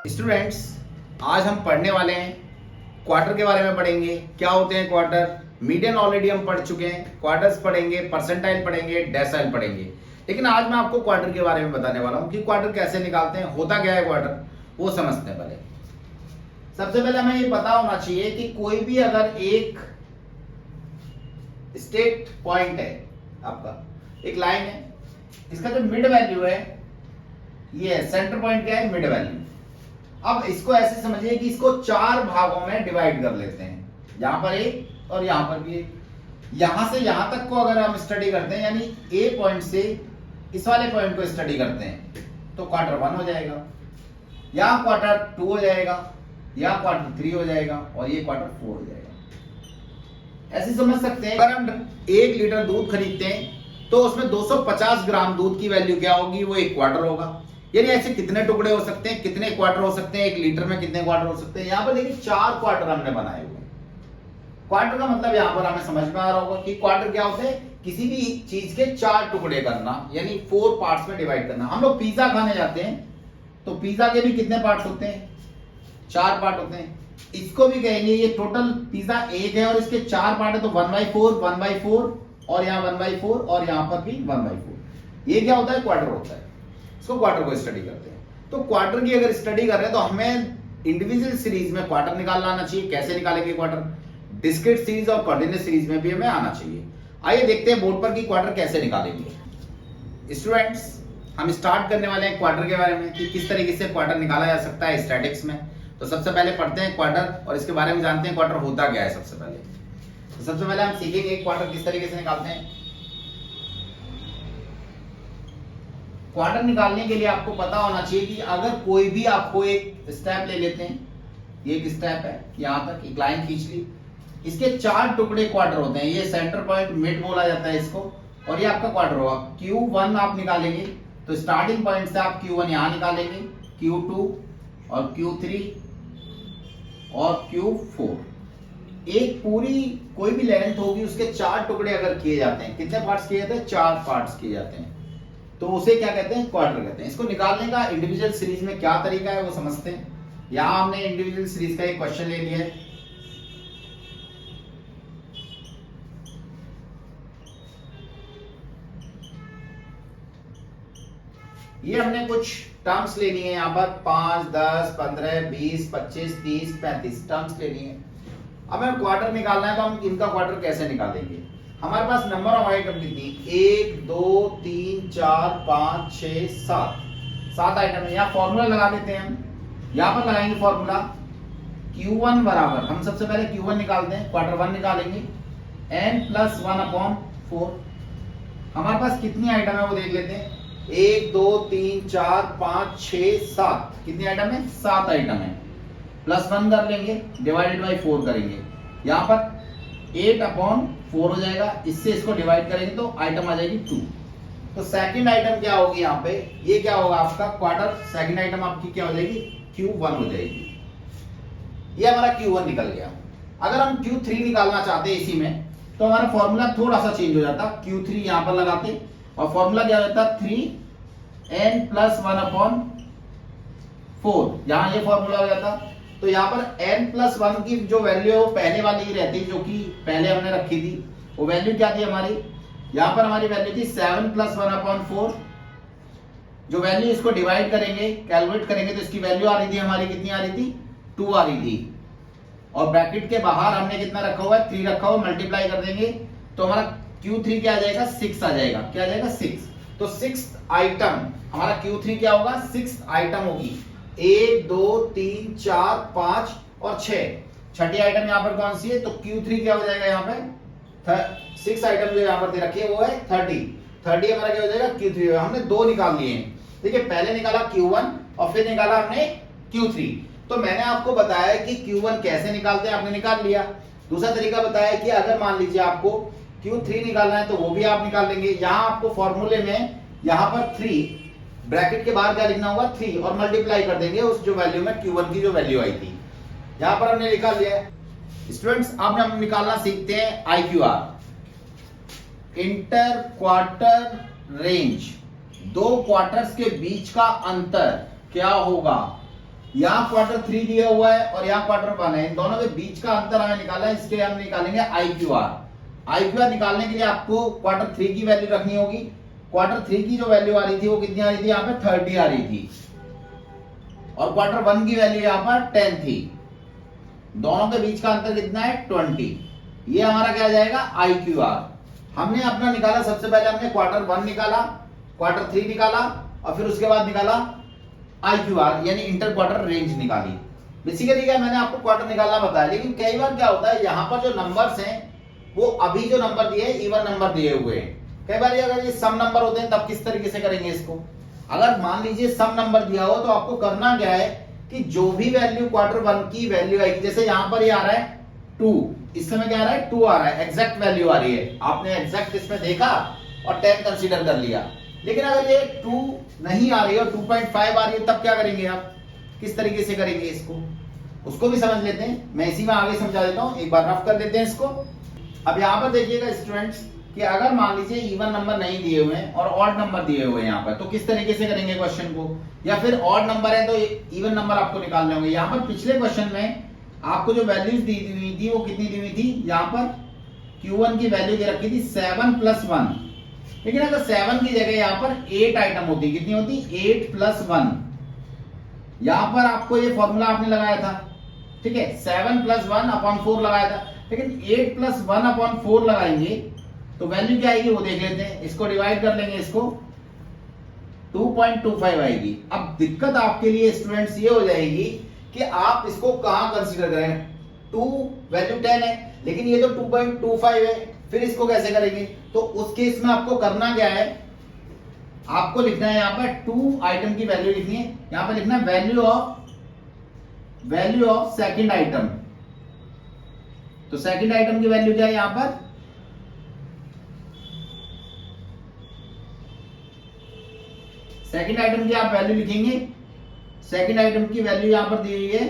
Students, आज हम पढ़ने वाले हैं क्वार्टर के बारे में। पढ़ेंगे क्या होते हैं क्वार्टर। मीडियन ऑलरेडी हम पढ़ चुके हैं, क्वार्टर्स पढ़ेंगे, परसेंटाइल पढ़ेंगे, डेसाइल पढ़ेंगे। लेकिन आज मैं आपको क्वार्टर के बारे में बताने वाला हूं कि क्वार्टर कैसे निकालते हैं, होता क्या है क्वार्टर, वो समझते हैं। पहले सबसे पहले हमें ये पता होना चाहिए कि कोई भी अगर एक स्टेट पॉइंट है, आपका एक लाइन है, इसका जो मिड वैल्यू है ये है, सेंटर पॉइंट क्या है, मिड वैल्यू। अब इसको ऐसे समझिए कि इसको चार भागों में डिवाइड कर लेते हैं, यहां पर एक और यहां पर भी एक। यहां से यहां तक को अगर हम स्टडी करते हैं, यानी ए पॉइंट से इस वाले पॉइंट को स्टडी करते हैं, तो क्वार्टर 1 हो जाएगा, या क्वार्टर 2 हो जाएगा, या क्वार्टर 3 हो जाएगा, और ये क्वार्टर 4 हो जाएगा। ऐसे समझ सकते हैं, अगर हम 1 लीटर दूध खरीदते हैं तो उसमें 250 ग्राम दूध की वैल्यू क्या होगी, वो एक क्वार्टर होगा। यानी ऐसे कितने टुकड़े हो सकते हैं, कितने क्वार्टर हो सकते हैं, 1 लीटर में कितने क्वार्टर हो सकते हैं। यहां पर देखिए 4 क्वार्टर हमने बनाए हुए हैं। क्वार्टर का मतलब यहां पर हमें समझ में आ रहा होगा कि क्वार्टर क्या होते हैं, किसी भी चीज के 4 टुकड़े करना, यानी 4 पार्ट्स में डिवाइड करना। हम लोग पिज्जा खाने जाते हैं तो पिज्जा के भी कितने पार्ट्स होते हैं, 4 पार्ट होते हैं। इसको भी कहेंगे ये टोटल पिज्जा एक है और इसके 4 पार्ट है, तो 1/4 1/4 और यहाँ 1/4 और यहाँ पर भी 1/4। ये क्या होता है, क्वार्टर होता है। इसको क्वार्टर को स्टडी करते हैं। तो क्वार्टर की अगर स्टडी कर रहे हैं तो हमें इंडिविजुअल सीरीज में क्वार्टर निकालना आना चाहिए। कैसे निकालेंगे क्वार्टर, डिस्क्रीट सीरीज और कोऑर्डिनेट सीरीज में भी हमें आना चाहिए। आइए देखते हैं बोर्ड पर कि क्वार्टर कैसे निकालेंगे। स्टूडेंट्स, हम स्टार्ट करने वाले हैं क्वार्टर के बारे में कि किस तरीके से क्वार्टर निकाला जा सकता है स्टैटिक्स में। तो सबसे पहले पढ़ते हैं क्वार्टर और इसके बारे में जानते हैं क्वार्टर होता क्या है। सबसे पहले हम सीखेंगे क्वार्टर किस तरीके से निकालते हैं। क्वार्टर निकालने के लिए आपको पता होना चाहिए कि अगर कोई भी आपको एक स्टेप ले लेते हैं, ये एक स्टेप है, यहां तक एक लाइन खींच ली, इसके 4 टुकड़े क्वार्टर होते हैं। ये सेंटर पॉइंट मिड बोला जाता है इसको, और ये आपका क्वार्टर होगा। Q1 आप निकालेंगे तो स्टार्टिंग पॉइंट से आप Q1 यहां निकालेंगे, Q2 और Q3 और Q4। एक पूरी कोई भी लेंथ होगी, उसके 4 टुकड़े अगर किए जाते हैं, कितने पार्ट्स किए जाते हैं, 4 पार्ट्स किए जाते हैं, तो उसे क्या कहते हैं, क्वार्टर कहते हैं। इसको निकालने का इंडिविजुअल सीरीज में क्या तरीका है वो समझते हैं। यहां हमने इंडिविजुअल सीरीज का एक क्वेश्चन ले लिया है। ये हमने कुछ टर्म्स लेनी है, यहां पर 5, 10, 15, 20, 25, 30, 35 टर्म्स लेनी है। अब हमें क्वार्टर निकालना है, तो हम इनका क्वार्टर कैसे निकालेंगे। हमारे पास नंबर ऑफ आइटम कितनी, 1 2 3 4 5 6 7 आइटम है। यहाँ फॉर्मूला लगा देते हैं हम, यहाँ पर लगाएंगे फॉर्मूला Q1 बराबर, हम सबसे पहले Q1 निकालते हैं, क्वार्टर 1 निकालेंगे, n+1/4। हमारे पास कितनी आइटम है वो देख लेते हैं, 1 2 3 4 5 6 7, कितनी आइटम है, 7 आइटम है। +1 कर लेंगे, डिवाइडेड बाई 4 करेंगे, यहाँ पर 8/4 हो जाएगा। इससे इसको डिवाइड करेंगे तो आइटम आ जाएगी 2। तो सेकंड आइटम क्या होगी यहाँ पे, ये क्या होगा आपका क्वार्टर, सेकंड आइटम आपकी क्या हो जाएगी, Q1 हो जाएगी। ये हमारा Q1 निकल गया। अगर हम Q3 निकालना चाहते हैं इसी में, तो हमारा फॉर्मूला थोड़ा सा चेंज हो जाता, Q3 यहां पर लगाते और फॉर्मूला क्या हो जाता, 3n+1/4। यहां ये फॉर्मूला हो जाता। तो यहाँ पर n+1 की जो वैल्यू है वो पहले वाली ही रहती, जो कि पहले हमने रखी थी। वो वैल्यू क्या थी हमारी, यहाँ पर हमारी वैल्यू थी 7+1/4। जो वैल्यू इसको डिवाइड करेंगे, कैलकुलेट करेंगे, तो इसकी वैल्यू आ रही थी हमारी, कितनी आ रही थी, 2 आ रही थी। और ब्रैकेट के बाहर हमने कितना रखा हुआ है, 3 रखा हुआ, मल्टीप्लाई कर देंगे तो हमारा Q3 क्या आ जाएगा, 6 आ जाएगा। क्या आ जाएगा, 6। तो 6 आइटम हमारा Q3 क्या होगा, 6 आइटम होगी। 1 2 3 4 5 और 6, छठी आइटम यहाँ पर कौन सी है, तो Q3 क्या हो जाएगा, यहाँ पे 6 आइटम जो यहाँ पर दे रखी है वो है 30 हमारा क्या हो जाएगा, Q3। हमने 2 निकाल लिए हैं, ठीक है, पहले निकाला Q1 और फिर निकाला हमने Q3। तो मैंने आपको बताया कि Q1 कैसे निकालते हैं, आपने निकाल लिया। दूसरा तरीका बताया कि अगर मान लीजिए आपको Q3 निकालना है तो वो भी आप निकाल लेंगे। यहाँ आपको फॉर्मूले में यहाँ पर 3 ब्रैकेट के बाहर क्या लिखना होगा, 3, और मल्टीप्लाई कर देंगे उस जो वैल्यू में Q1 की जो वैल्यू आई थी, यहां पर हमने निकाल लिया है। स्टूडेंट्स, अब हम निकालना सीखते हैं IQR, inter quarter range. 2 quarters के बीच का अंतर क्या होगा, यहाँ क्वार्टर 3 दिया हुआ है और यहाँ क्वार्टर 1 है, इन दोनों के बीच का अंतर हमें निकाला है, इसके हम निकालेंगे IQR। IQR निकालने के लिए आपको क्वार्टर 3 की वैल्यू रखनी होगी। क्वार्टर 3 की जो वैल्यू आ रही थी वो कितनी आ रही थी, यहाँ पे 30 आ रही थी, और क्वार्टर 1 की वैल्यू यहाँ पर 10 थी। दोनों के बीच का अंतर कितना है, 20। ये हमारा क्या आ जाएगा, IQR। हमने अपना निकाला, सबसे पहले हमने क्वार्टर 1 निकाला, क्वार्टर 3 निकाला, और फिर उसके बाद निकाला IQR यानी इंटर क्वार्टर रेंज निकाली। बेसिकली क्या मैंने आपको क्वार्टर निकालना बताया, लेकिन कई बार क्या होता है, यहाँ पर जो नंबर्स हैं वो अभी जो नंबर दिए हैं इवन नंबर दिए हुए हैं। कई बार अगर ये सम नंबर होते हैं तब किस तरीके से करेंगे इसको। अगर मान लीजिए सम नंबर दिया हो तो आपको करना क्या है कि जो भी वैल्यू क्वार्टर 1 की वैल्यू आएगी, जैसे यहाँ पर ये आ रहा है 2, इस समय क्या आ रहा है 2 आ रहा है, एग्जैक्ट वैल्यू आ रही है, आपने एग्जैक्ट इसमें देखा और 10 कंसीडर कर लिया। लेकिन अगर ये 2 नहीं आ रही है और 2.5 आ रही है तब क्या करेंगे आप, किस तरीके से करेंगे इसको, उसको भी समझ लेते हैं। मैं इसी में आगे समझा देता हूं, एक बार रफ कर देते हैं इसको। अब यहाँ पर देखिएगा स्टूडेंट्स कि अगर मान लीजिए इवन नंबर नहीं दिए हुए हैं और ऑड नंबर दिए हुए हैं यहाँ पर, तो किस तरीके से करेंगे क्वेश्चन को, या फिर ऑड नंबर है तो इवन नंबर आपको निकालने होंगे। यहाँ पर पिछले क्वेश्चन में आपको जो वैल्यूज दी हुई थी वो कितनी दी हुई थी, यहाँ पर Q1 की वैल्यू दे रखी थी 7 + 1, लेकिन अगर 7 की जगह यहाँ पर 8 आइटम होती, कितनी होती, 8 + 1। यहाँ पर आपको ये फॉर्मूला आपने लगाया था, ठीक है, 7 + 1/4 लगाया था, लेकिन 8 + 1/4 लगाएंगे तो वैल्यू क्या आएगी वो देख लेते हैं। इसको डिवाइड कर लेंगे, इसको 2.25 आएगी। अब दिक्कत आपके लिए स्टूडेंट्स ये हो जाएगी कि आप इसको कहां कंसीडर करें, 2 वैल्यू 10 है लेकिन ये तो 2.25 है, फिर इसको कैसे करेंगे। तो उस केस में आपको करना क्या है, आपको लिखना है यहाँ पर 2 आइटम की वैल्यू लिखनी है, यहाँ पर लिखना है वैल्यू ऑफ सेकंड आइटम। तो सेकंड आइटम की वैल्यू क्या है, यहाँ पर सेकंड आइटम की आप वैल्यू लिखेंगे, सेकंड आइटम की वैल्यू यहां पर दी हुई है,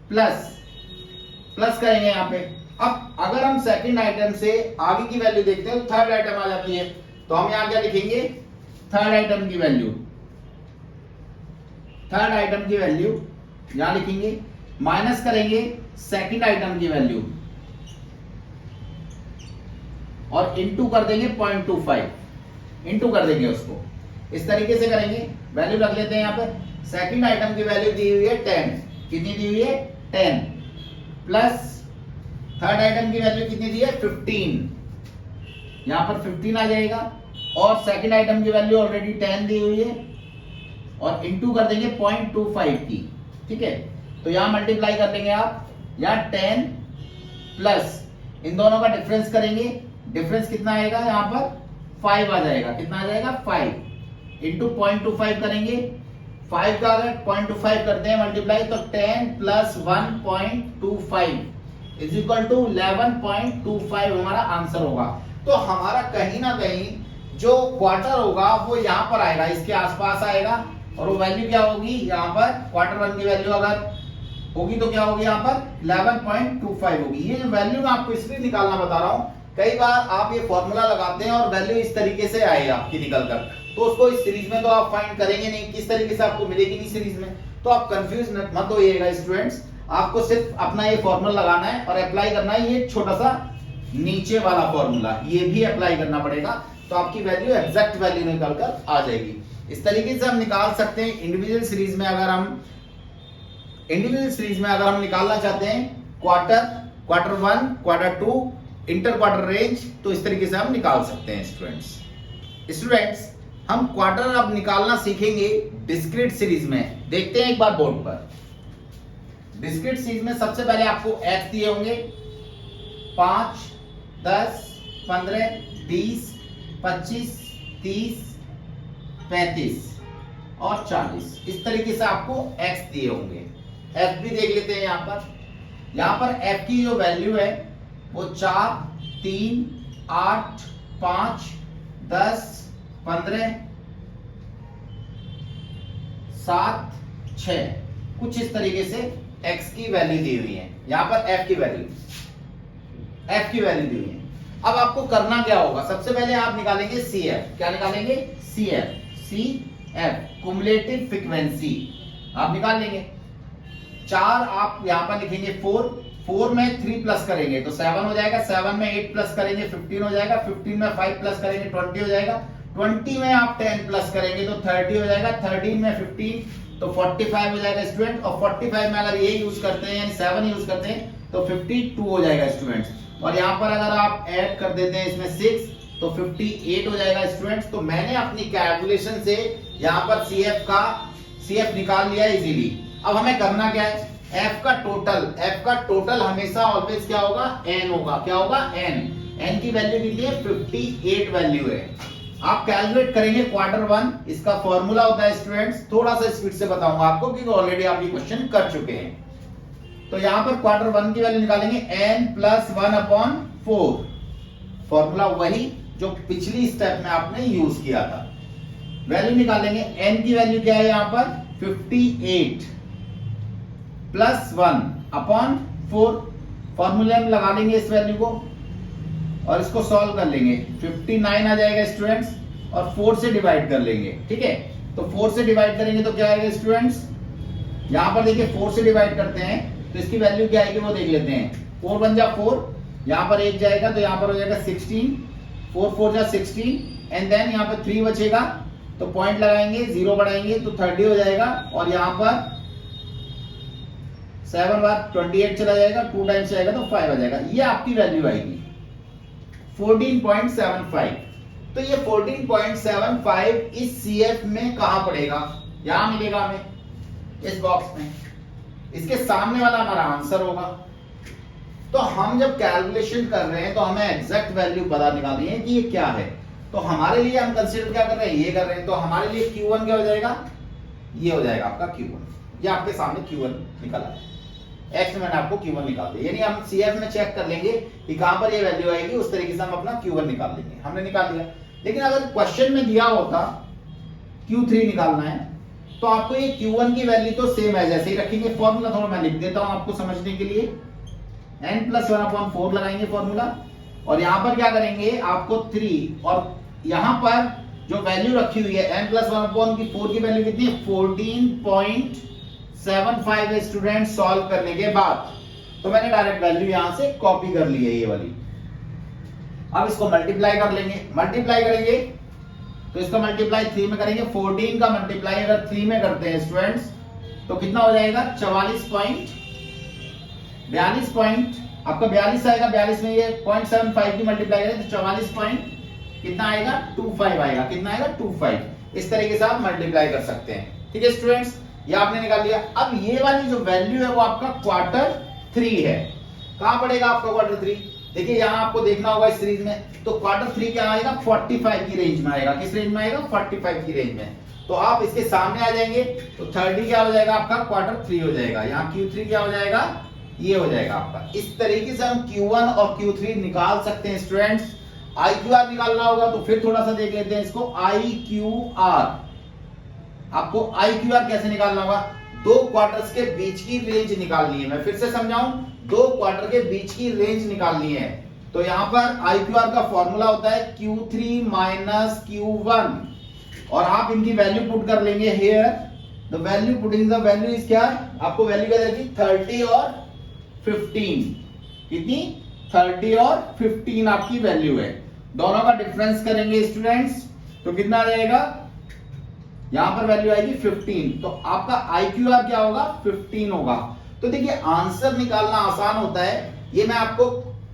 प्लस करेंगे यहां पे। अब अगर हम सेकंड आइटम से आगे की वैल्यू देखते हैं तो थर्ड आइटम आ जाती है, तो हम यहां क्या लिखेंगे, थर्ड आइटम की वैल्यू, थर्ड आइटम की वैल्यू यहां लिखेंगे, माइनस करेंगे सेकंड आइटम की वैल्यू और इनटू कर देंगे 0.25, इनटू कर देंगे उसको, इस तरीके से करेंगे। वैल्यू रख लेते हैं यहाँ पर, सेकंड आइटम की वैल्यू दी हुई है 10, कितनी दी हुई है 10, प्लस थर्ड आइटम की वैल्यू कितनी दी है 15, यहाँ पर 15 आ जाएगा, और सेकंड आइटम की वैल्यू ऑलरेडी 10 दी हुई है और इनटू कर देंगे 0.25 की, ठीक है। तो यहाँ मल्टीप्लाई कर लेंगे आप, यहाँ 10 प्लस इन दोनों का डिफरेंस करेंगे, डिफरेंस कितना आएगा, यहाँ पर 5 आ जाएगा, कितना आ जाएगा 5 इंटू 0.25 करेंगे, 5 का अगर 0.25 करते हैं मल्टीप्लाई तो 10 + 1.25 इज इक्वल टू 11.25 हमारा आंसर होगा। तो हमारा कहीं ना कहीं जो क्वार्टर होगा वो यहाँ पर आएगा, इसके आसपास आएगा, और वो वैल्यू क्या होगी, यहाँ पर क्वार्टर 1 की वैल्यू अगर होगी तो क्या होगी, यहाँ पर 11.25 होगी। ये जो वैल्यू मैं आपको इसलिए निकालना बता रहा हूँ, कई बार आप ये फॉर्मूला लगाते हैं और वैल्यू इस तरीके से आएगी आपकी निकल कर, तो उसको इस सीरीज में तो आप फाइंड करेंगे नहीं, किस तरीके से आपको मिलेगी नहीं सीरीज में, तो आप कंफ्यूज मत होइएगा स्टूडेंट्स। आपको सिर्फ अपना ये फॉर्मूला लगाना है और अप्लाई करना है, ये छोटा सा नीचे वाला फॉर्मूला ये भी अप्लाई करना पड़ेगा, तो आपकी वैल्यू एग्जैक्ट वैल्यू निकल कर आ जाएगी। इस तरीके से हम निकाल सकते हैं इंडिविजुअल सीरीज में। अगर हम इंडिविजुअल सीरीज में अगर हम निकालना चाहते हैं quarter 1, quarter 2, inter quarter range, तो इस तरीके से हम निकाल सकते हैं स्टूडेंट्स। हम क्वार्टर अब निकालना सीखेंगे डिस्क्रीट सीरीज में। देखते हैं एक बार बोर्ड पर, डिस्क्रीट सीरीज में सबसे पहले आपको एक्स दिए होंगे 5, 10, 15, 20, 25, 30, 35 और 40, इस तरीके से आपको एक्स दिए होंगे। एफ भी देख लेते हैं यहाँ पर एफ की जो वैल्यू है वो 4, 3, 8, 5, 10, 15, 7, 6, कुछ इस तरीके से x की वैल्यू दी हुई है, यहाँ पर f की वैल्यू दी हुई है। अब आपको करना क्या होगा, सबसे पहले आप निकालेंगे CF, क्या निकालेंगे CF, C F cumulative frequency आप निकाल लेंगे। 4 आप यहां पर लिखेंगे 4 में 3 प्लस करेंगे तो 7 हो जाएगा, 7 में 8 प्लस करेंगे 15 हो जाएगा, 15 में 5 प्लस करेंगे 20 हो जाएगा, 20 में आप 10 प्लस करेंगे तो 30 हो जाएगा, 13 में 15 तो 45 हो जाएगा स्टूडेंट। और 45 में अगर ये यूज करते हैं यानी 7 यूज करते हैं तो 52 हो जाएगा स्टूडेंट्स। और यहाँ पर अगर आप ऐड कर देते हैं इसमें 6 तो 58 हो जाएगा स्टूडेंट्स। तो मैंने अपनी कैलकुलेशन से यहाँ पर CF निकाल लिया इजीली। अब हमें करना क्या है, F का टोटल हमेशा ऑलवेज क्या होगा, N होगा। क्या होगा, N की वैल्यू कितनी है, 58 वैल्यू है। आप कैलकुलेट करेंगे Q1, इसका फॉर्मूला होता है स्टूडेंट्स, थोड़ा सा स्पीड से बताऊंगा आपको क्योंकि ऑलरेडी आप ये क्वेश्चन कर चुके हैं। तो यहाँ पर Q1 की वैल्यू निकालेंगे N+1/4, फॉर्मूला वही जो पिछली स्टेप में आपने यूज किया था। वैल्यू निकालेंगे, N की वैल्यू क्या है यहाँ पर 58 +1/4, फॉर्मूले में लगा लेंगे इस वैल्यू को और इसको सॉल्व कर लेंगे। 59 आ जाएगा स्टूडेंट्स और 4 से डिवाइड कर लेंगे। ठीक है, तो 4 से डिवाइड करेंगे तो क्या आएगा स्टूडेंट्स, यहां पर देखिए 4 से डिवाइड करते हैं तो इसकी वैल्यू क्या आएगी वो देख लेते हैं। 4 × 4, यहां पर 1 जाएगा तो यहां पर हो जाएगा 16, 4 × 4 = 16 एंड देन यहां पर 3 बचेगा तो पॉइंट लगाएंगे, 0 बढ़ाएंगे तो 30 हो जाएगा और यहां पर 7 बार 28 चला जाएगा, 2 टाइम्स जाएगा तो 5 आ जाएगा। ये आपकी वैल्यू आएगी 14.75। तो ये 14.75 इस CF में कहां पड़ेगा, यहां मिलेगा हमें इस बॉक्स में, इसके सामने वाला हमारा आंसर होगा। तो हम जब कैलकुलेशन कर रहे हैं तो हमें एग्जैक्ट वैल्यू पता निकालनी है कि ये क्या है। तो हमारे लिए हम कंसीडर क्या कर रहे हैं, ये कर रहे हैं। तो हमारे लिए Q1 क्या हो जाएगा, ये हो जाएगा आपका Q1। ये आपके सामने Q1 निकला है, X में मैंने आपको Q1 निकाल दिया। यानी हम CF में चेक कर लेंगे कि कहां पर ये वैल्यू आएगी, उस तरीके से हम अपना Q1 निकाल लेंगे। हमने निकाल लिया। लेकिन अगर क्वेश्चन में दिया होता Q3 निकालना है तो आपको ये Q1 की वैल्यू तो सेम है जैसे ही रखेंगे। फॉर्मूला थोड़ा मैं लिख देता हूं आपको समझने के लिए। N+1/4 लगाएंगे फॉर्मूला और यहां पर क्या करेंगे, आपको 3 और यहां पर जो वैल्यू रखी हुई है N+1/4 की वैल्यू कितनी है 14.75 है स्टूडेंट। सॉल्व करने के बाद तो मैंने डायरेक्ट वैल्यू यहां से कॉपी कर ली है ये वाली। अब इसको मल्टीप्लाई कर लेंगे, मल्टीप्लाई करेंगे तो इसका मल्टीप्लाई 3 में करेंगे। 14 का मल्टीप्लाई अगर 3 में करते हैं स्टूडेंट्स तो कितना हो जाएगा 42 पॉइंट आपका 42 आएगा। 42 में ये 0.75 की मल्टीप्लाई करें तो 44 पॉइंट कितना आएगा 25 आएगा। कितना आएगा 25। इस तरीके से आप मल्टीप्लाई कर सकते हैं। ठीक है स्टूडेंट्स, ये आपने निकाल लिया। अब ये वाली जो वैल्यू है वो आपका Q3 है। कहां पड़ेगा आपका Q3, देखिए यहां आपको देखना होगा इस सीरीज में। तो Q3 क्या आएगा 45 की रेंज में आएगा। किस रेंज में आएगा 45 की रेंज में। तो आप इसके सामने आ जाएंगे तो 30 क्या हो जाएगा आपका Q3 हो जाएगा। यहाँ Q3 क्या हो जाएगा, ये हो जाएगा आपका। इस तरीके से हम Q1 और Q3 निकाल सकते हैं स्टूडेंट्स। IQR निकालना होगा तो फिर थोड़ा सा देख लेते हैं इसको। IQR, आपको IQR कैसे निकालना होगा, 2 क्वार्टर्स के बीच की रेंज निकालनी है। मैं फिर से समझाऊं, 2 क्वार्टर के बीच की रेंज निकालनी है। तो यहां पर IQR का फॉर्मूला होता है Q3 - Q1 और आप इनकी वैल्यू पुट कर लेंगे here. The value putting the value is क्या, आपको वैल्यू क्या देगी 30 और 15। कितनी 30 और 15 आपकी वैल्यू है। दोनों का डिफरेंस करेंगे स्टूडेंट्स तो कितना आ जाएगा, यहां पर वैल्यू आएगी 15। तो आपका IQR क्या होगा 15 होगा। तो देखिए आंसर निकालना आसान होता है। ये मैं आपको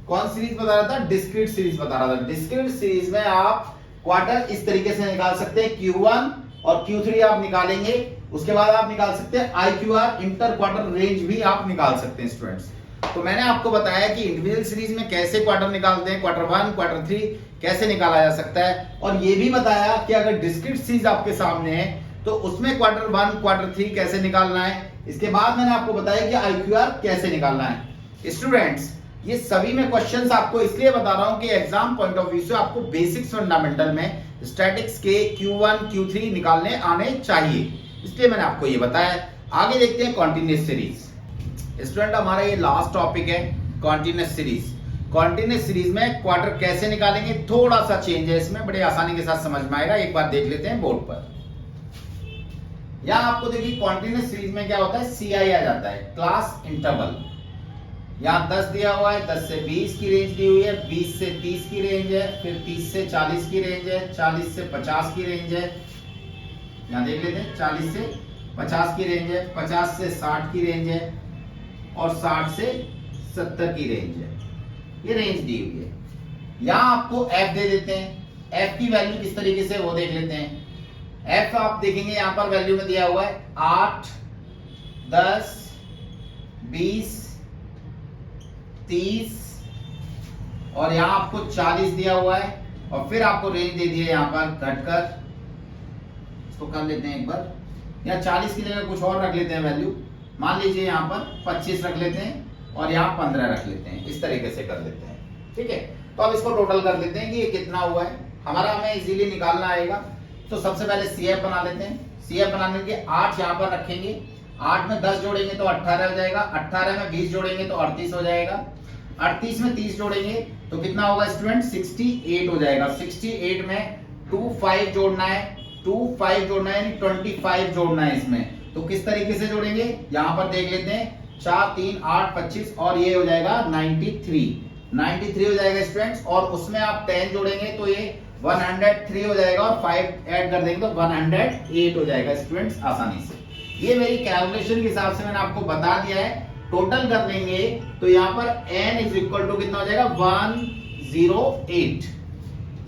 कौन सीरीज बता रहा था, डिस्क्रीट सीरीज बता रहा था। डिस्क्रीट सीरीज में आप क्वार्टर इस तरीके से निकाल सकते हैं। Q1 और Q3 आप निकालेंगे, उसके बाद आप निकाल सकते हैं IQR, इंटर क्वार्टर रेंज भी आप निकाल सकते हैं स्टूडेंट्स। तो मैंने आपको बताया कि इंडिविजुअल सीरीज में कैसे क्वार्टर निकालते हैं, Q1 Q3 कैसे निकाला जा सकता है। और ये भी बताया कि अगर डिस्क्रीट सीरीज आपके सामने है तो उसमें Q1 Q3 कैसे निकालना है। इसके बाद मैंने आपको बताया कि IQR कैसे निकालना है। स्टूडेंट्स ये सभी में क्वेश्चंस आपको इसलिए बता रहा हूं कि एग्जाम पॉइंट ऑफ व्यू से आपको बेसिक्स फंडामेंटल में स्टैटिक्स के Q1 Q3 निकालने आने चाहिए, इसलिए मैंने आपको ये बताया। आगे देखते हैं कॉन्टिन्यूअस सीरीज। स्टूडेंट हमारा ये लास्ट टॉपिक है कॉन्टिन्यूअस सीरीज। कॉन्टिन्यूअस सीरीज में क्वार्टर कैसे निकालेंगे, थोड़ा सा चेंज है इसमें, बड़े आसानी के साथ समझ में आएगा। एक बार देख लेते हैं बोर्ड पर। यहाँ आपको देखिए कॉन्टिन्यूस सीरीज में क्या होता है, CI आ जाता है, क्लास इंटरवल। यहाँ 10 दिया हुआ है, 10 से 20 की रेंज दी हुई है, 20 से 30 की रेंज है, फिर 30 से 40 की रेंज है, 40 से 50 की रेंज है, यहाँ देख लेते हैं 40 से 50 की रेंज है, 50 से 60 की रेंज है और 60 से 70 की रेंज है। ये रेंज दी हुई है। यहाँ आपको F दे देते हैं, F की वैल्यू किस तरीके से वो देख लेते हैं। F आप देखेंगे यहाँ पर वैल्यू में दिया हुआ है 8, 10, 20, 30 और यहाँ आपको 40 दिया हुआ है और फिर आपको रेंज दे दी है यहाँ पर घटकर, इसको कर लेते हैं एक बार, यहाँ 40 की जगह कुछ और रख लेते हैं वैल्यू, मान लीजिए यहाँ पर 25 रख लेते हैं और यहाँ 15 रख लेते हैं, इस तरीके से कर लेते हैं। ठीक है, तो अब इसको टोटल कर लेते हैं कि ये कितना हुआ है, हमारा हमें इजीली निकालना आएगा। तो सबसे पहले CF बना लेते हैं। CF बनाने के 8 यहाँ पर रखेंगे, 8 में 10 जोड़ेंगे तो 18 हो जाएगा, 18 में 20 जोड़ेंगे तो 38 हो जाएगा, 38 में 30 जोड़ेंगे तो कितना होगा स्टूडेंट, 68 हो जाएगा। 68 में 25 जोड़ना है, 25 जोड़ना है यानी 25 जोड़ना है इसमें। तो किस तरीके से जोड़ेंगे, यहाँ पर देख लेते हैं, 4, 3, 8, 25 और ये हो जाएगा 93 हो जाएगा स्टूडेंट्स। और उसमें आप 10 जोड़ेंगे तो ये 103 हो जाएगा और 5 ऐड कर देंगे तो 108 हो जाएगा स्टूडेंट्स आसानी से। ये मेरी कैलकुलेशन के हिसाब से मैंने आपको बता दिया है। टोटल कर लेंगे तो यहाँ पर n इज इक्वल टू कितना हो जाएगा, 108।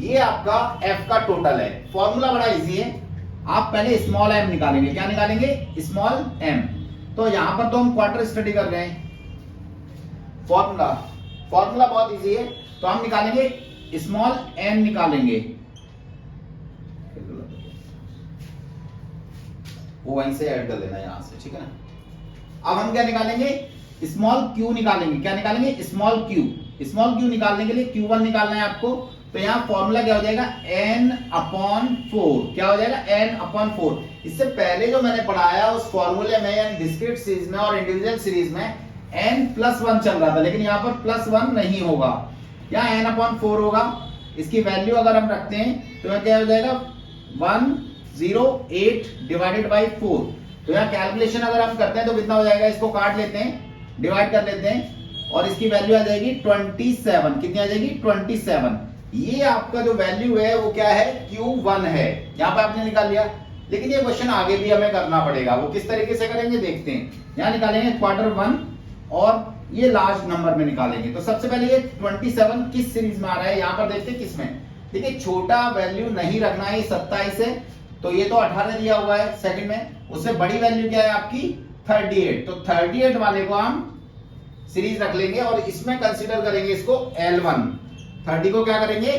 ये आपका f का टोटल है। फॉर्मूला बड़ा इजी है, आप पहले स्मॉल m निकालेंगे। क्या निकालेंगे, स्मॉल m। तो यहां पर तो हम क्वार्टर स्टडी कर रहे हैं, फॉर्मूला बहुत इजी है। तो हम निकालेंगे स्मॉल m निकालेंगे, वो वहीं से ऐड कर लेना यहां से, ठीक है ना। अब हम क्या निकालेंगे, स्मॉल q निकालेंगे। क्या निकालेंगे, स्मॉल q निकालने के लिए q1 निकालना है आपको। तो यहाँ फॉर्मूला क्या हो जाएगा, n/4। क्या हो जाएगा, n/4। इससे पहले जो मैंने पढ़ाया उस फॉर्मूले में यानी डिस्क्रीट सीरीज में और इंडिविजुअल सीरीज में n+1 चल रहा था, लेकिन यहाँ पर +1 नहीं होगा, यहाँ n/4 होगा। इसकी वैल्यू अगर हम रखते हैं तो क्या हो जाएगा, 108 डिवाइडेड बाई 4। तो यहाँ कैलकुलेशन अगर हम करते हैं तो कितना हो जाएगा, इसको काट लेते हैं, डिवाइड कर लेते हैं और इसकी वैल्यू आ जाएगी 27। कितनी आ जाएगी, 27। ये आपका जो वैल्यू है वो क्या है, Q1 है। यहाँ पे आपने निकाल लिया, लेकिन ये क्वेश्चन आगे भी हमें करना पड़ेगा। वो किस तरीके से करेंगे देखते हैं। यहाँ निकालेंगे Q1 और ये लार्ज नंबर में निकालेंगे। तो सबसे पहले ये 27 किस सीरीज में आ रहा है, यहाँ पर देखते हैं किसमें। देखिए छोटा वैल्यू नहीं रखना है, 27 है तो ये तो 18 दिया हुआ है सेकंड में, उससे बड़ी वैल्यू क्या है आपकी 38। तो 38 वाले को हम सीरीज रख लेंगे और इसमें कंसीडर करेंगे इसको L1। 30 को क्या करेंगे,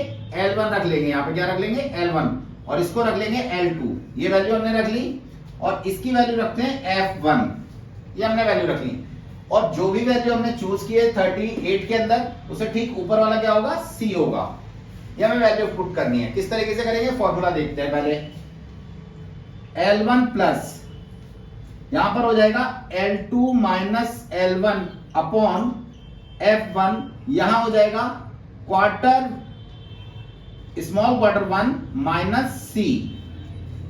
L1 रख लेंगे, यहाँ पे क्या रख लेंगे, L1 और इसको रख लेंगे L2। ये वैल्यू हमने रख ली और इसकी वैल्यू रखते हैं F1। ये हमने वैल्यू रख ली और जो भी वैल्यू हमने चूज की है 38 के अंदर, उसे ठीक ऊपर वाला क्या होगा, C होगा। ये हमें वैल्यू पुट करनी है। किस तरीके से करेंगे, फॉर्मूला देखते हैं पहले। L1 प्लस यहां पर हो जाएगा L2 minus L1 upon F1। यहां हो जाएगा स्मॉल क्वार्टर 1 माइनस C।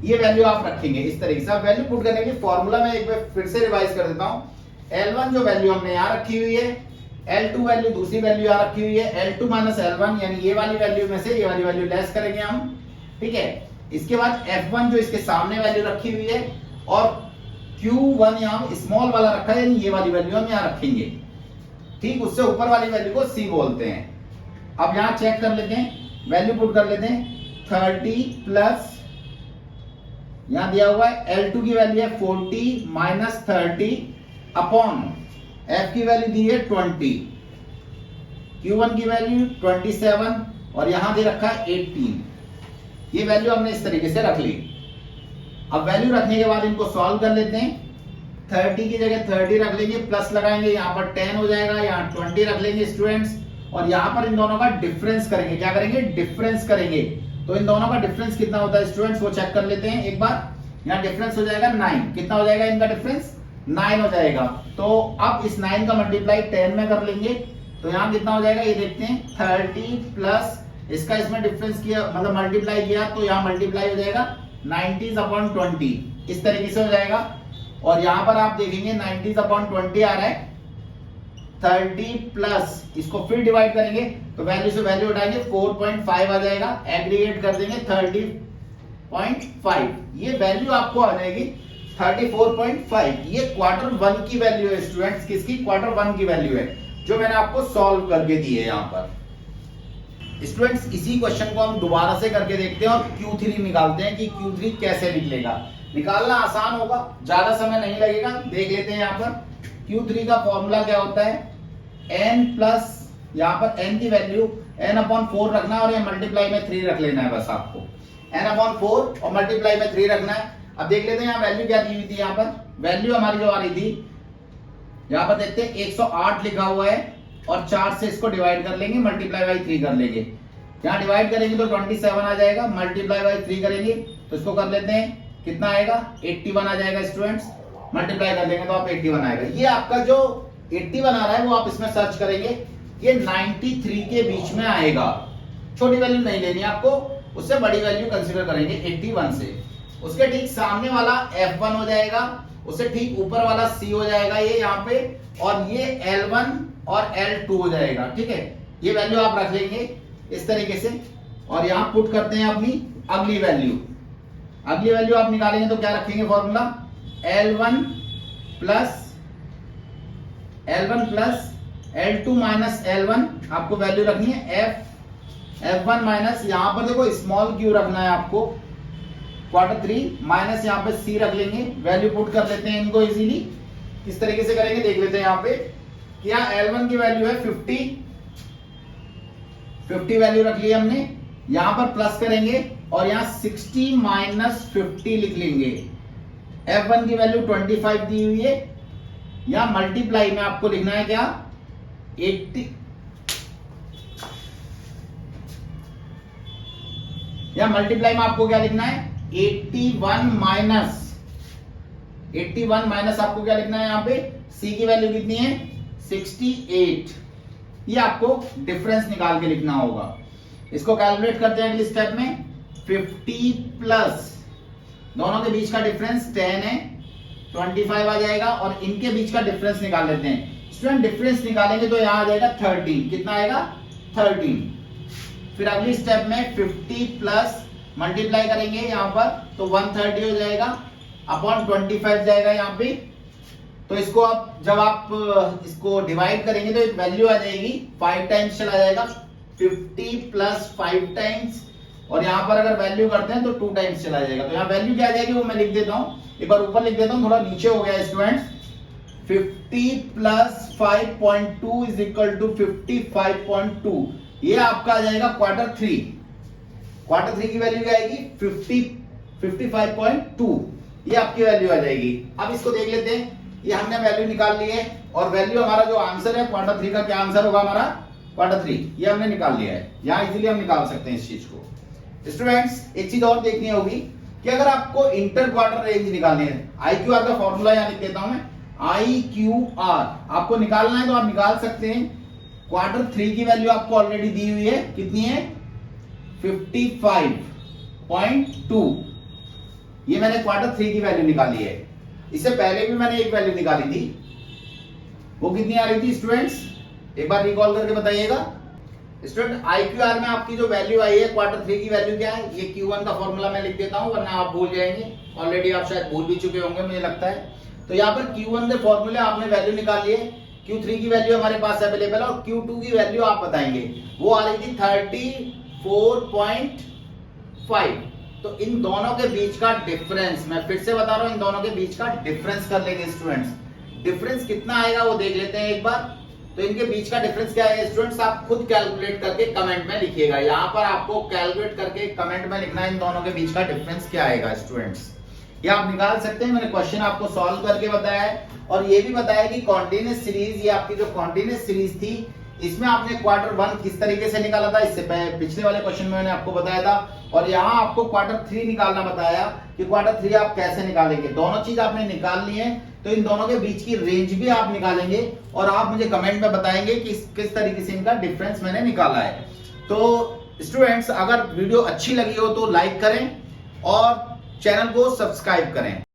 ये वैल्यू आप रखेंगे इस तरीके से। आप वैल्यू पुट करने के फॉर्मूला में एक बार फिर से रिवाइज कर देता हूं। L1 जो वैल्यू हमने यहां रखी हुई है, L2 वैल्यू दूसरी वैल्यू यहां रखी हुई है, L2 माइनस L1 यानी ये वाली वैल्यू में से ये वाली वैल्यू लेस करेंगे हम, ठीक है। इसके बाद F1 जो इसके सामने वैल्यू रखी हुई है और Q1 यहां स्मॉल वाला रखा है यानी ये वाली वैल्यू हम यहां रखेंगे, ठीक। उससे ऊपर वाली वैल्यू को C बोलते हैं। अब यहां चेक कर लेते हैं, वैल्यू पुट कर लेते हैं। 30 प्लस यहां दिया हुआ है L2 की वैल्यू है 40 माइनस 30 अपॉन F की वैल्यू दी है 20, Q1 की वैल्यू 27 और यहां दे रखा है 18। ये वैल्यू हमने इस तरीके से रख ली। अब वैल्यू रखने के बाद इनको सॉल्व कर लेते हैं। 30 की जगह 30 रख लेंगे, प्लस लगाएंगे, यहाँ पर 10 हो जाएगा, यहाँ 20 रख लेंगे स्टूडेंट्स और यहाँ पर इन दोनों का डिफरेंस करेंगे। क्या करेंगे, डिफरेंस करेंगे। तो इन दोनों का डिफरेंस कितना होता है स्टूडेंट्स, वो चेक कर लेते हैं एक बार। यहाँ डिफरेंस हो जाएगा 9। कितना हो जाएगा इनका डिफरेंस, 9 हो जाएगा। तो अब इस 9 का मल्टीप्लाई 10 में कर लेंगे तो यहाँ कितना हो जाएगा ये देखते हैं। 30 प्लस इसका इसमें डिफरेंस किया मतलब मल्टीप्लाई किया तो यहाँ मल्टीप्लाई हो जाएगा 90 अपॉन 20 इस तरीके से हो जाएगा। और यहां पर आप देखेंगे 90/20 आ रहा है, 30 प्लस इसको फिर डिवाइड करेंगे तो वैल्यू से वैल्यू उठाएंगे 4.5 आ जाएगा, एग्रीगेट कर देंगे 30.5, ये वैल्यू आपको आ जाएगी 34.5। ये क्वार्टर 1 की वैल्यू है स्टूडेंट्स, किसकी? क्वार्टर 1 की वैल्यू है जो मैंने आपको सॉल्व करके दी है यहाँ पर। स्टूडेंट्स इसी क्वेश्चन को हम दोबारा से करके देखते हैं और Q3 निकालते हैं कि Q3 कैसे निकलेगा। निकालना आसान होगा, ज्यादा समय नहीं लगेगा। देख लेते हैं यहाँ पर Q3 का फॉर्मूला क्या होता है, n प्लस यहाँ पर n की वैल्यू n/4 रखना है और ये मल्टीप्लाई में 3 रख लेना है बस आपको, n/4 और मल्टीप्लाई में 3 रखना है। अब देख लेते हैं यहाँ वैल्यू क्या दी हुई थी। यहाँ पर वैल्यू हमारी जो आ रही थी, यहाँ पर देखते हैं 108 लिखा हुआ है और 4 से इसको डिवाइड कर लेंगे, मल्टीप्लाई बाई 3 कर लेंगे। यहाँ डिवाइड करेंगे तो 27 आ जाएगा, मल्टीप्लाई बाई 3 करेंगे तो इसको कर लेते हैं, कितना आएगा 81 आ जाएगा स्टूडेंट्स, मल्टीप्लाई कर लेंगे तो आप 81 आएगा। ये आपका जो 81 आ रहा है वो आप इसमें सर्च करेंगे, ये 93 के बीच में आएगा। छोटी वैल्यू नहीं लेनी आपको, उससे बड़ी वैल्यू कंसीडर करेंगे 81 से। उसके ठीक सामने वाला F1 हो जाएगा, उससे ठीक ऊपर वाला C हो जाएगा ये यहाँ पे, और ये L1 और L2 हो जाएगा। ठीक है, ये वैल्यू आप रख लेंगे इस तरीके से और यहाँ पुट करते हैं अपनी अगली वैल्यू। अगली वैल्यू आप निकालेंगे तो क्या रखेंगे formula, L1 plus L2 minus L1 आपको वैल्यू रखनी है F1 माइनस, यहां पर देखो स्मॉल q रखना है आपको, क्वार्टर 3 माइनस यहाँ पे C रख लेंगे, वैल्यू पुट कर लेते हैं इनको इजीली। किस तरीके से करेंगे देख लेते हैं यहाँ पे कि यहाँ L1 की वैल्यू है 50 वैल्यू रख ली हमने, यहां पर प्लस करेंगे और यहाँ 60 माइनस 50 लिख लेंगे। F1 की वैल्यू 25 दी हुई है, यहां मल्टीप्लाई में आपको लिखना है क्या 80, यहां मल्टीप्लाई में आपको क्या लिखना है 81 माइनस आपको क्या लिखना है यहाँ पे, C की वैल्यू कितनी है 68। ये आपको डिफरेंस निकाल के लिखना होगा। इसको कैलकुलेट करते हैं अगले स्टेप में, 50 प्लस दोनों के बीच का डिफरेंस 10 है, 25 आ जाएगा और इनके बीच का डिफरेंस निकाल लेते हैं। स्टूडेंट डिफरेंस निकालेंगे तो यहाँ आ जाएगा 13, कितना आएगा 13। फिर अगली स्टेप में 50 प्लस मल्टीप्लाई करेंगे यहाँ पर तो 130 हो जाएगा अपॉन 25 जाएगा यहाँ पे। तो इसको आप जब आप इसको डिवाइड करेंगे तो एक वैल्यू आ जाएगी 5 टाइम्स चला जाएगा, 50 प्लस 5 टाइम्स, और यहाँ पर अगर वैल्यू करते हैं तो 2 टाइम्स चला जाएगा। तो यहाँ वैल्यू क्या आ जाएगी वो मैं लिख देता हूँ, एक बार ऊपर लिख देता हूँ, थोड़ा नीचे हो गया students. 50 plus 5.2 is equal to 55.2, ये आपका आ जाएगा क्वार्टर 3 की वैल्यू क्या आएगी 55.2, ये आपकी वैल्यू आ जाएगी। अब इसको देख लेते हैं, ये हमने वैल्यू निकाल ली है और वैल्यू हमारा जो आंसर है क्वार्टर 3 का क्या आंसर होगा हमारा, क्वार्टर 3 ये हमने निकाल लिया है। यहाँ इजीली हम निकाल सकते हैं इस चीज को। स्टूडेंट्स एक चीज और देखनी होगी कि अगर आपको इंटर क्वार्टर रेंज निकालनी है, IQR का फॉर्मूला यहाँ लिख देता हूं मैं, IQR आपको निकालना है तो आप निकाल सकते हैं। क्वार्टर 3 की वैल्यू आपको ऑलरेडी दी हुई है, कितनी है 55.2, ये मैंने क्वार्टर 3 की वैल्यू निकाली है। इससे पहले भी मैंने एक वैल्यू निकाली थी, वो कितनी आ रही थी स्टूडेंट्स, एक बार रिकॉल करके बताइएगा। स्टूडेंट IQR में आपकी जो वैल्यू आई है क्वार्टर 3 की वैल्यू क्या है, ये Q1 का फॉर्मूला मैं लिख देता हूं वरना आप भूल जाएंगे, ऑलरेडी आप शायद भूल भी चुके होंगे मुझे लगता है। तो यहाँ पर Q1 के फॉर्मूले आपने वैल्यू निकाल लिए, Q3 की वैल्यू हमारे पास अवेलेबल है और Q2 की वैल्यू आप बताएंगे, वो आ रही थी 34.5। तो इन दोनों के बीच का डिफरेंस, मैं फिर से बता रहा हूं, इन दोनों के बीच का डिफरेंस कर लेंगे स्टूडेंट्स। डिफरेंस कितना आएगा वो देख लेते हैं एक बार। तो इनके बीच का डिफरेंस क्या है स्टूडेंट्स, आप खुद कैलकुलेट करके कमेंट में लिखिएगा। यहाँ पर आपको कैलकुलेट करके कमेंट में लिखना है इन दोनों के बीच का डिफरेंस क्या आएगा स्टूडेंट्स। ये आप निकाल सकते हैं, मैंने क्वेश्चन आपको सॉल्व करके बताया है और ये भी बताया कि कॉन्टिन्यूअस सीरीज, ये आपकी जो कॉन्टिन्यूअस सीरीज थी इसमें आपने क्वार्टर 1 किस तरीके से निकाला था, इससे पिछले वाले क्वेश्चन में मैंने आपको बताया था। और यहाँ आपको क्वार्टर 3 निकालना बताया कि क्वार्टर 3 आप कैसे निकालेंगे। दोनों चीज आपने निकाल ली है, तो इन दोनों के बीच की रेंज भी आप निकालेंगे और आप मुझे कमेंट में बताएंगे कि किस तरीके से इनका डिफरेंस मैंने निकाला है। तो स्टूडेंट्स अगर वीडियो अच्छी लगी हो तो लाइक करें और चैनल को सब्सक्राइब करें।